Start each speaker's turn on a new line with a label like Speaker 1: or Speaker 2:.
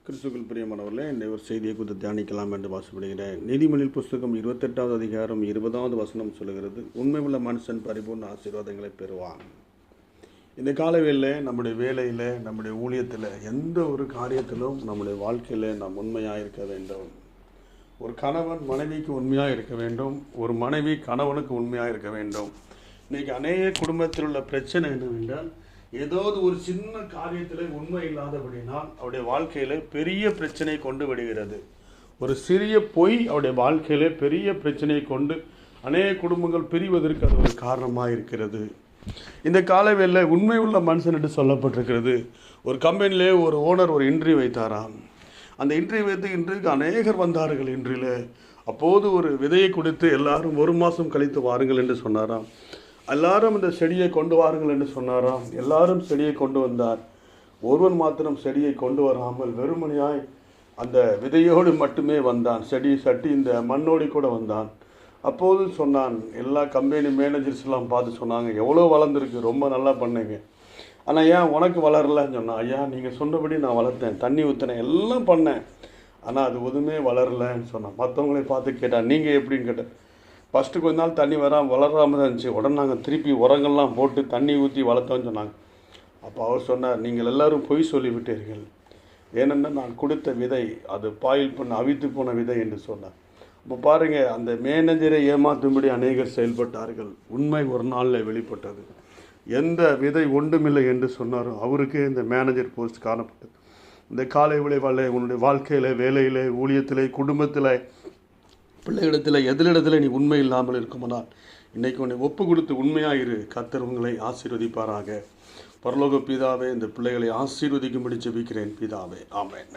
Speaker 1: கிறிஸ்துக்குள் பிரியமானவர்களே, இந்த ஒரு செய்தியை குறித்து தியானிக்கலாம் என்று வாசப்படுகிறேன். நீதிமொழிகள் புஸ்தகம் 28வது அதிகாரம் 20வது வசனம் சொல்லுகிறது, உண்மை உள்ள மனுஷன் பரிபூர்ண ஆசீர்வாதங்களை பெறுவான். இந்த காலவேளையில் நம்முடைய வேலையில், நம்முடைய ஊழியத்தில், எந்த ஒரு காரியத்திலும் நம்முடைய வாழ்க்கையில் நாம் உண்மையாக இருக்க வேண்டும். ஒரு கணவன் மனைவிக்கு உண்மையாக இருக்க வேண்டும். ஒரு மனைவி கணவனுக்கு உண்மையாக இருக்க வேண்டும். இன்றைக்கி அநேக குடும்பத்தில் உள்ள பிரச்சனை என்னவென்றால், ஏதாவது ஒரு சின்ன காரியத்தில் உண்மை இல்லாதபடினால் அவருடைய வாழ்க்கையில் பெரிய பிரச்சனை கொண்டு விடுகிறது. ஒரு சிறிய பொய் அவருடைய வாழ்க்கையிலே பெரிய பிரச்சனையை கொண்டு அநேக குடும்பங்கள் பிரிவதற்கு அது ஒரு காரணமாக இருக்கிறது. இந்த காலவேளையில் உண்மை உள்ள மனுஷன் என்று சொல்லப்பட்டிருக்கிறது. ஒரு கம்பெனிலே ஒரு ஓனர் ஒரு இன்டர்வியூ வைத்தாராம். அந்த இன்டர்வியூ வைத்து இன்றைக்கு அநேகர் வந்தார்கள். இன்றில் அப்போது ஒரு விதையை கொடுத்து எல்லாரும் 1 மாதம் கழித்து வாருங்கள் என்று சொன்னாராம். எல்லாரும் இந்த செடியை கொண்டு வாருங்கள் என்று சொன்னாராம். எல்லாரும் செடியை கொண்டு வந்தார். ஒருவன் மாத்திரம் செடியை கொண்டு வராமல் வெறுமனையாய் அந்த விதையோடு மட்டுமே வந்தான். செடி சட்டி இந்த மண்ணோடி கூட வந்தான். அப்போது சொன்னான், எல்லா கம்பெனி மேனேஜர்ஸ்லாம் பார்த்து சொன்னாங்க, எவ்வளோ வளர்ந்துருக்கு, ரொம்ப நல்லா பண்ணீங்க, ஆனால் ஏன் உனக்கு வளரலன்னு சொன்னான். ஐயா, நீங்கள் சொன்னபடி நான் வளர்த்தேன், தண்ணி ஊற்றினேன், எல்லாம் பண்ணேன், ஆனால் அது எதுவுமே வளரலைன்னு சொன்னான். மற்றவங்களை பார்த்து கேட்டான், நீங்கள் எப்படின்னு கேட்டேன். ஃபஸ்ட்டு கொஞ்ச நாள் தண்ணி வளராமல் தான் இருந்துச்சு. உடனே நாங்கள் திருப்பி உரங்கள்லாம் போட்டு தண்ணி ஊற்றி வளர்த்தோன்னு சொன்னாங்க. அப்போ அவர் சொன்னார், நீங்கள் எல்லோரும் பொய் சொல்லிவிட்டீர்கள். ஏனென்றால் நான் கொடுத்த விதை அது பாயில் பண்ண அவித்து போன விதை என்று சொன்னார். இப்போ பாருங்கள், அந்த மேனேஜரை ஏமாற்றும்படி அநேகர் செயல்பட்டார்கள். உண்மை ஒரு நாளில் வெளிப்பட்டது. எந்த விதை ஒன்றுமில்லை என்று சொன்னாரோ அவருக்கே இந்த மேனேஜர் போஸ்ட் காணப்பட்டது. இந்த காலை விளைவால் உன்னுடைய வாழ்க்கையில், வேலையில், ஊழியத்தில், குடும்பத்தில், பிள்ளைகளிடத்தில், எதிரிடத்தில் நீ உண்மை இல்லாமல் இருக்குமானால் இன்றைக்கு உன்னை ஒப்பு கொடுத்து உண்மையாக இரு. கர்த்தர் உங்களை ஆசீர்வதிப்பாராக. பரலோக பிதாவே, இந்த பிள்ளைகளை ஆசீர்வதிக்கும்படி ஜெபிக்கிறேன் பிதாவே. ஆமென்.